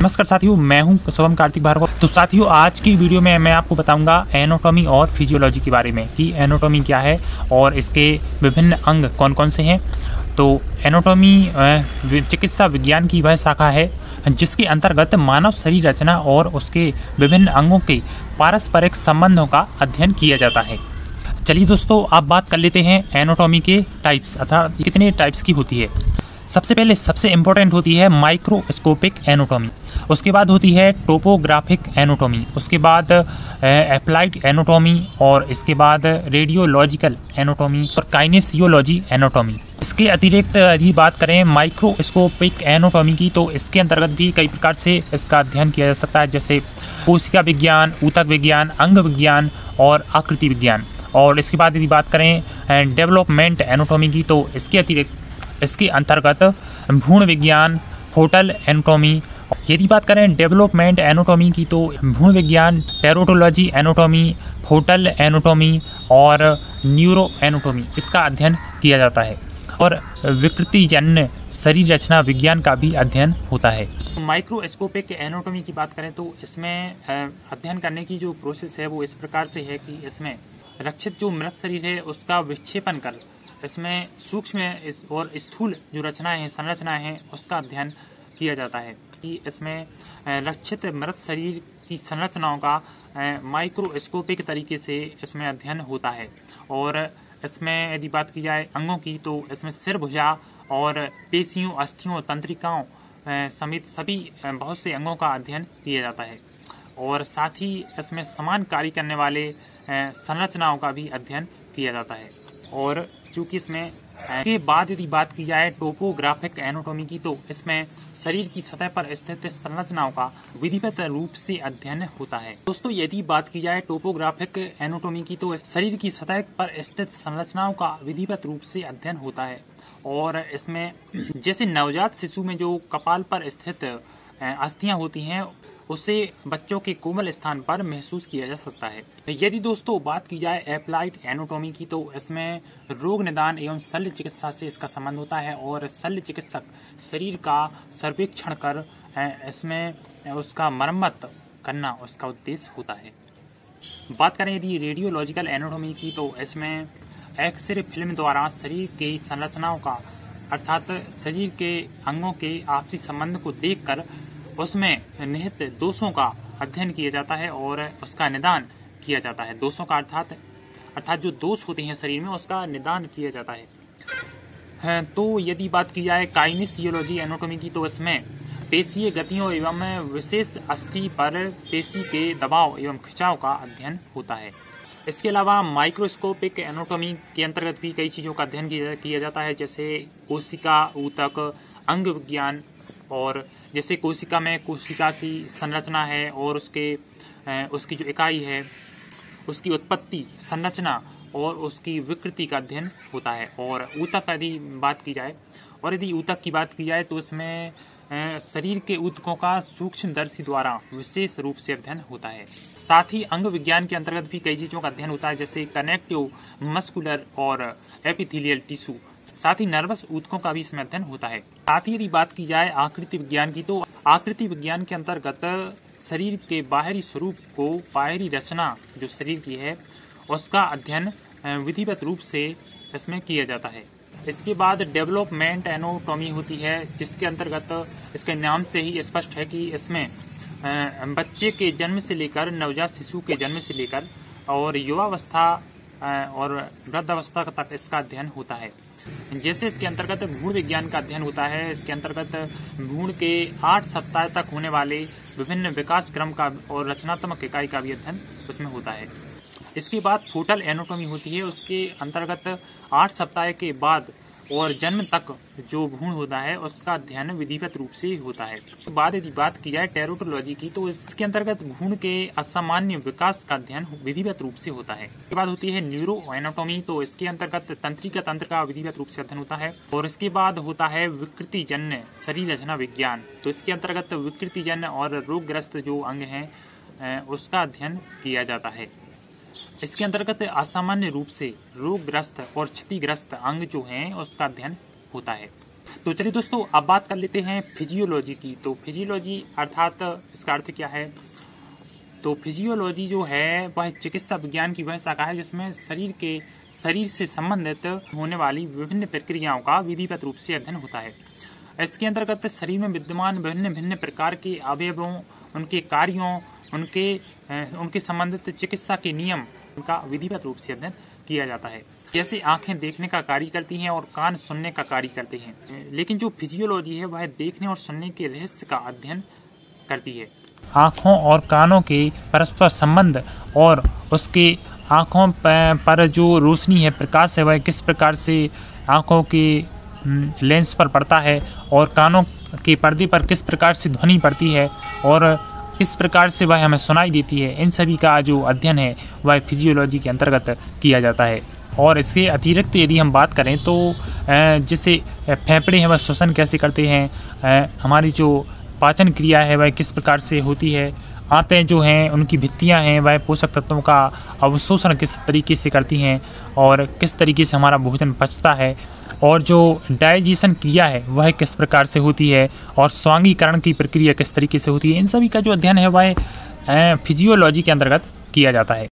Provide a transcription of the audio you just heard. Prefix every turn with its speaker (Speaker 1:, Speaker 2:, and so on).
Speaker 1: नमस्कार साथियों, मैं हूं शुभम कार्तिक भार्गव। तो साथियों, आज की वीडियो में मैं आपको बताऊंगा एनाटॉमी और फिजियोलॉजी के बारे में कि एनाटॉमी क्या है और इसके विभिन्न अंग कौन कौन से हैं। तो एनाटॉमी चिकित्सा विज्ञान की वह शाखा है जिसके अंतर्गत मानव शरीर रचना और उसके विभिन्न अंगों के पारस्परिक संबंधों का अध्ययन किया जाता है। चलिए दोस्तों, आप बात कर लेते हैं एनाटॉमी के टाइप्स अर्थात कितने टाइप्स की होती है। सबसे पहले सबसे इम्पोर्टेंट होती है माइक्रोस्कोपिक एनाटॉमी, उसके बाद होती है टोपोग्राफिक एनाटॉमी, उसके बाद एप्लाइड एनाटॉमी और इसके बाद रेडियोलॉजिकल एनाटॉमी और काइनेसियोलॉजी एनाटॉमी। इसके अतिरिक्त यदि बात करें माइक्रोस्कोपिक एनाटॉमी की, तो इसके अंतर्गत भी कई प्रकार से इसका अध्ययन किया जा सकता है, जैसे कोशिका विज्ञान, ऊतक विज्ञान, अंग विज्ञान और आकृति विज्ञान। और इसके बाद यदि बात करें डेवलपमेंट एनाटॉमी की, तो इसके अतिरिक्त इसके अंतर्गत भ्रूण विज्ञान, फोटल एनाटॉमी। यदि बात करें डेवलपमेंट एनाटॉमी की, तो भ्रूण विज्ञान, टेरोटोलॉजी एनाटॉमी, फोटल एनाटॉमी और न्यूरो एनाटॉमी इसका अध्ययन किया जाता है। और विकृतिजन्य शरीर रचना विज्ञान का भी अध्ययन होता है। माइक्रोस्कोपिक एनाटॉमी की बात करें तो इसमें अध्ययन करने की जो प्रोसेस है वो इस प्रकार से है कि इसमें रक्षित जो मृत शरीर है उसका विक्षेपण कर इसमें सूक्ष्म और स्थूल जो रचनाएं हैं, संरचनाएं हैं, उसका अध्ययन किया जाता है कि इसमें रक्षित मृत शरीर की संरचनाओं का माइक्रोस्कोपिक तरीके से इसमें अध्ययन होता है। और इसमें यदि बात की जाए अंगों की, तो इसमें सिर, भुजा और पेशियों, अस्थियों, तंत्रिकाओं समेत सभी बहुत से अंगों का अध्ययन किया जाता है। और साथ ही इसमें समान कार्य करने वाले संरचनाओं का भी अध्ययन किया जाता है। और चूंकि इसमें के बाद यदि बात की जाए टोपोग्राफिक एनाटॉमी की, तो इसमें शरीर की सतह पर स्थित संरचनाओं का विधिवत रूप से अध्ययन होता है। दोस्तों, यदि बात की जाए टोपोग्राफिक एनाटॉमी की, तो शरीर की सतह पर स्थित संरचनाओं का विधिवत रूप से अध्ययन होता है। और इसमें जैसे नवजात शिशु में जो कपाल पर स्थित अस्थियां होती हैं, उसे बच्चों के कोमल स्थान पर महसूस किया जा सकता है। यदि दोस्तों बात की जाए एप्लाइड एनाटॉमी की, तो इसमें रोग निदान एवं शल्य चिकित्सा से इसका संबंध होता है। और शल्य चिकित्सक शरीर का सर्वेक्षण कर इसमें उसका मरम्मत करना उसका उद्देश्य होता है। बात करें यदि रेडियोलॉजिकल एनाटॉमी की, तो इसमें एक्सरे फिल्म द्वारा शरीर की संरचनाओं का अर्थात शरीर के अंगों के आपसी संबंध को देखकर उसमें निहित दोषों का अध्ययन किया जाता है और उसका निदान किया जाता है। दोषों का अर्थात जो दोष होते हैं शरीर में, उसका निदान किया जाता है। तो यदि बात की जाए काइनेसियोलॉजी एनाटॉमी की, तो इसमें पेशीय गतियों एवं विशेष अस्थि पर पेशी के दबाव एवं खिंचाव का अध्ययन होता है। इसके अलावा माइक्रोस्कोपिक एनाटॉमी के अंतर्गत भी कई चीजों का अध्ययन किया जाता है, जैसे कोशिका, ऊतक, अंग विज्ञान। और जैसे कोशिका में कोशिका की संरचना है और उसकी जो इकाई है, उसकी उत्पत्ति, संरचना और उसकी विकृति का अध्ययन होता है। और ऊतक यदि बात की जाए, और यदि ऊतक की बात की जाए, तो इसमें शरीर के ऊतकों का सूक्ष्मदर्शी द्वारा विशेष रूप से अध्ययन होता है। साथ ही अंग विज्ञान के अंतर्गत भी कई चीजों का अध्ययन होता है, जैसे कनेक्टिव, मस्कुलर और एपिथेलियल टिश्यू। साथ ही नर्वस ऊतकों का भी इसमें अध्ययन होता है। साथ ही यदि बात की जाए आकृति विज्ञान की, तो आकृति विज्ञान के अंतर्गत शरीर के बाहरी स्वरूप को, बाहरी रचना जो शरीर की है, उसका अध्ययन विधिवत रूप से इसमें किया जाता है। इसके बाद डेवलपमेंट एनाटॉमी होती है, जिसके अंतर्गत इसके नाम से ही स्पष्ट है कि इसमें बच्चे के जन्म से लेकर, नवजात शिशु के जन्म से लेकर और युवावस्था और वृद्धावस्था तक इसका अध्ययन होता है। जैसे इसके अंतर्गत भ्रूण विज्ञान का अध्ययन होता है। इसके अंतर्गत भ्रूण के 8 सप्ताह तक होने वाले विभिन्न विकास क्रम का और रचनात्मक इकाई का भी अध्ययन उसमें होता है। इसके बाद फोटल एनाटॉमी होती है, उसके अंतर्गत 8 सप्ताह के बाद और जन्म तक जो भ्रूण होता है उसका अध्ययन विधिवत रूप से होता है। तो बाद यदि बात की जाए टेरोटोलॉजी की, तो इसके अंतर्गत भ्रूण के असामान्य विकास का अध्ययन विधिवत रूप से होता है। इसके बाद होती है न्यूरो एनाटॉमी, तो इसके अंतर्गत तंत्रिका तंत्र का विधिवत रूप से अध्ययन होता है। और इसके बाद होता है विकृतिजन्य शरीर रचना विज्ञान, तो इसके अंतर्गत विकृतिजन्य और रोगग्रस्त जो अंग है उसका अध्ययन किया जाता है। इसके अंतर्गत असामान्य रूप से रोगग्रस्त और क्षतिग्रस्त अंग जो हैं उसका अध्ययन होता है। तो चलिए दोस्तों, अब बात कर लेते हैं फिजियोलॉजी की। तो फिजियोलॉजी अर्थात इसका अर्थ क्या है? तो फिजियोलॉजी जो है वह चिकित्सा विज्ञान की वह शाखा है जिसमें शरीर से संबंधित होने वाली विभिन्न प्रक्रियाओं का विधिवत रूप से अध्ययन होता है। इसके अंतर्गत शरीर में विद्यमान विभिन्न भिन्न प्रकार के अवयवों, उनके कार्यों, उनके संबंधित चिकित्सा के नियम का विधिवत रूप से अध्ययन किया जाता है। जैसे आंखें देखने का कार्य करती हैं और कान सुनने का कार्य करते हैं, लेकिन जो फिजियोलॉजी है वह देखने और सुनने के रहस्य का अध्ययन करती है। आँखों और कानों के परस्पर संबंध और उसके आँखों पर जो रोशनी है, प्रकाश है, वह किस प्रकार से आँखों के लेंस पर पड़ता है और कानों के पर्दे पर किस प्रकार से ध्वनि पड़ती है और किस प्रकार से वह हमें सुनाई देती है, इन सभी का जो अध्ययन है वह फिजियोलॉजी के अंतर्गत किया जाता है। और इसके अतिरिक्त यदि हम बात करें तो जैसे फेफड़े हैं वह श्वसन कैसे करते हैं, हमारी जो पाचन क्रिया है वह किस प्रकार से होती है, आंतें जो हैं उनकी भित्तियां हैं वह पोषक तत्वों का अवशोषण किस तरीके से करती हैं और किस तरीके से हमारा भोजन पचता है, और जो डाइजेशन क्रिया है वह किस प्रकार से होती है और स्वांगीकरण की प्रक्रिया किस तरीके से होती है, इन सभी का जो अध्ययन है वह फिजियोलॉजी के अंतर्गत किया जाता है।